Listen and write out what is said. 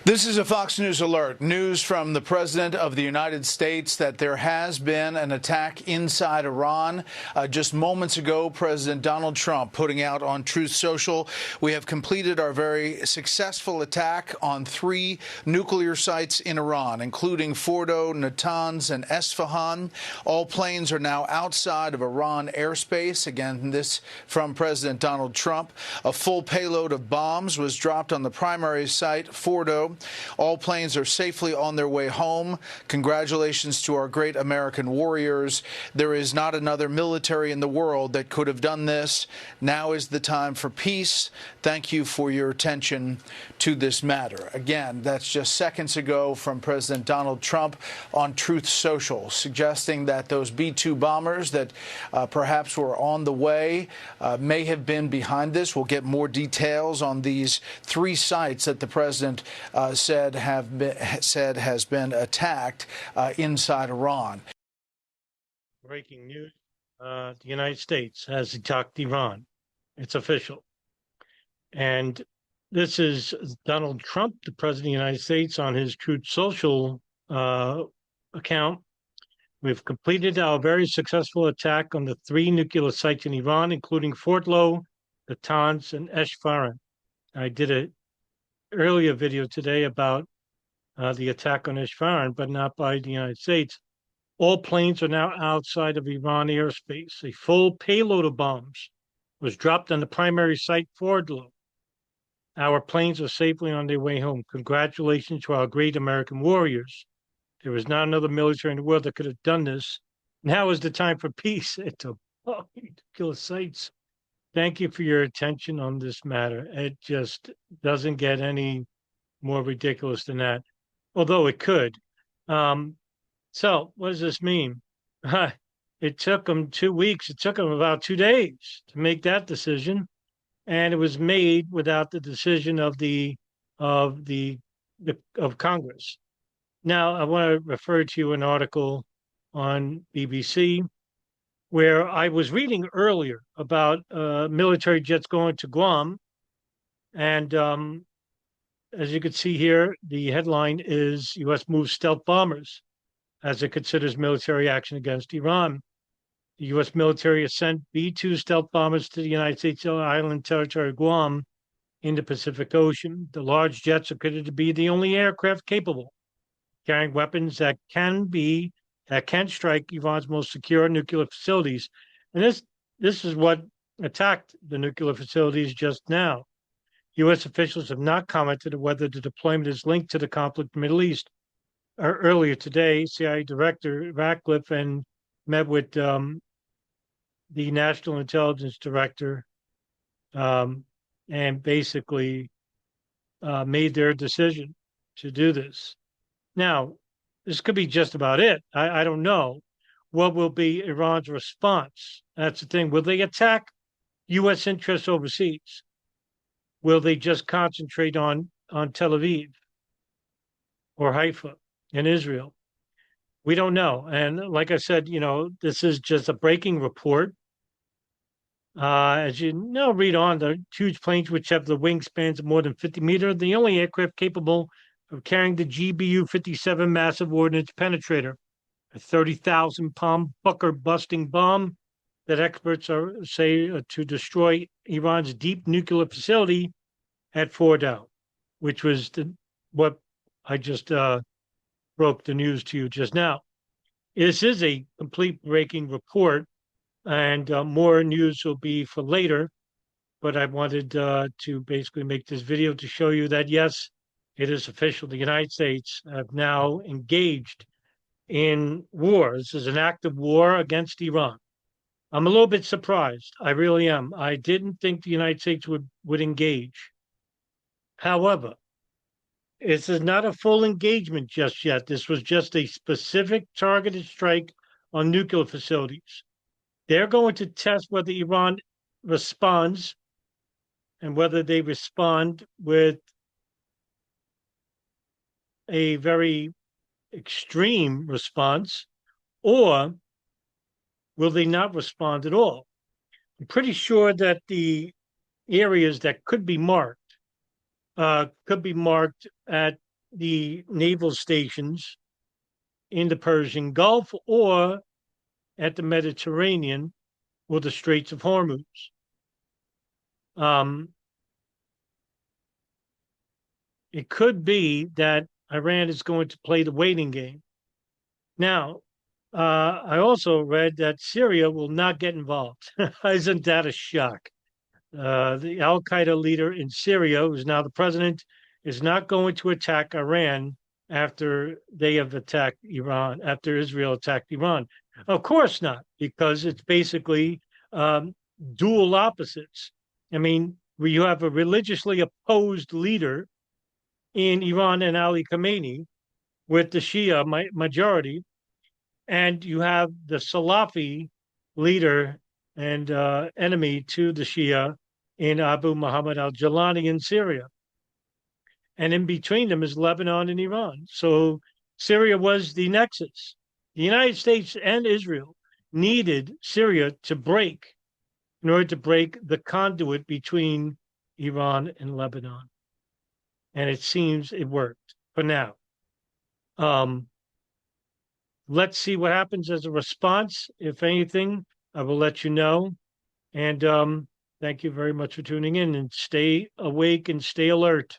This is a Fox News alert. News from the President of the United States that there has been an attack inside Iran. Just moments ago, President Donald Trump putting out on Truth Social, we have completed our very successful attack on 3 nuclear sites in Iran, including Fordo, Natanz, and Esfahan. All planes are now outside of Iran airspace. Again, this from President Donald Trump. A full payload of bombs was dropped on the primary site, Fordo. All planes are safely on their way home. Congratulations to our great American warriors. There is not another military in the world that could have done this. Now is the time for peace. Thank you for your attention to this matter. Again, that's just seconds ago from President Donald Trump on Truth Social, suggesting that those B-2 bombers that perhaps were on the way may have been behind this. We'll get more details on these 3 sites that the president said has been attacked inside Iran. Breaking news: the United States has attacked Iran. It's official, and this is Donald Trump, the President of the United States, on his Truth Social account. We've completed our very successful attack on the 3 nuclear sites in Iran, including Fordo, Natanz, and Esfahan. I did an earlier video today about the attack on Esfahan, but not by the United States. All planes are now outside of Iran airspace. A full payload of bombs was dropped on the primary site, Fordo. Our planes are safely on their way home. Congratulations to our great American warriors. There is not another military in the world that could have done this. Now is the time for peace at the nuclear sites. Thank you for your attention on this matter. It just doesn't get any more ridiculous than that, although it could. So what does this mean? It took them 2 weeks. It took them about 2 days to make that decision, and it was made without the decision of Congress. Now, I want to refer to you an article on BBC where I was reading earlier about military jets going to Guam. And as you can see here, the headline is U.S. moves stealth bombers as it considers military action against Iran. The U.S. military has sent B-2 stealth bombers to the United States island territory of Guam in the Pacific Ocean. The large jets are considered to be the only aircraft capable carrying weapons that can strike Iran's most secure nuclear facilities. And this is what attacked the nuclear facilities just now. U.S. officials have not commented on whether the deployment is linked to the conflict in the Middle East. Earlier today, CIA Director Ratcliffe met with the National Intelligence Director and basically made their decision to do this. Now, this could be just about it. I don't know. What will be Iran's response? That's the thing. Will they attack U.S. interests overseas? Will they just concentrate on Tel Aviv or Haifa in Israel? We don't know. And like I said, this is just a breaking report. As you know, read on, the huge planes which have the wingspans of more than 50 meters, the only aircraft capable of carrying the GBU-57 massive ordnance penetrator, a 30,000-pound bunker-busting bomb that experts say to destroy Iran's deep nuclear facility at Fordo, which was what I just broke the news to you just now. This is a complete breaking report, and more news will be for later, but I wanted to basically make this video to show you that, yes, it is official. The United States have now engaged in war. This is an act of war against Iran. I'm a little bit surprised. I really am. I didn't think the United States would engage. However, this is not a full engagement just yet. This was just a specific targeted strike on nuclear facilities. They're going to test whether Iran responds and whether they respond with a very extreme response, or will they not respond at all? I'm pretty sure that the areas that could be marked at the naval stations in the Persian Gulf or at the Mediterranean or the Straits of Hormuz. It could be that Iran is going to play the waiting game. Now, I also read that Syria will not get involved. Isn't that a shock? The Al Qaeda leader in Syria, who's now the president, is not going to attack Iran after they have attacked Iran, after Israel attacked Iran. Of course not, because it's basically dual opposites. I mean, where you have a religiously opposed leader in Iran and Ali Khamenei with the Shia majority, and you have the Salafi leader and enemy to the Shia in Abu Muhammad al-Jalani in Syria. And in between them is Lebanon and Iran. So Syria was the nexus. The United States and Israel needed Syria to break in order to break the conduit between Iran and Lebanon. And it seems it worked for now. Let's see what happens as a response. If anything, I will let you know. And thank you very much for tuning in, and stay awake and stay alert.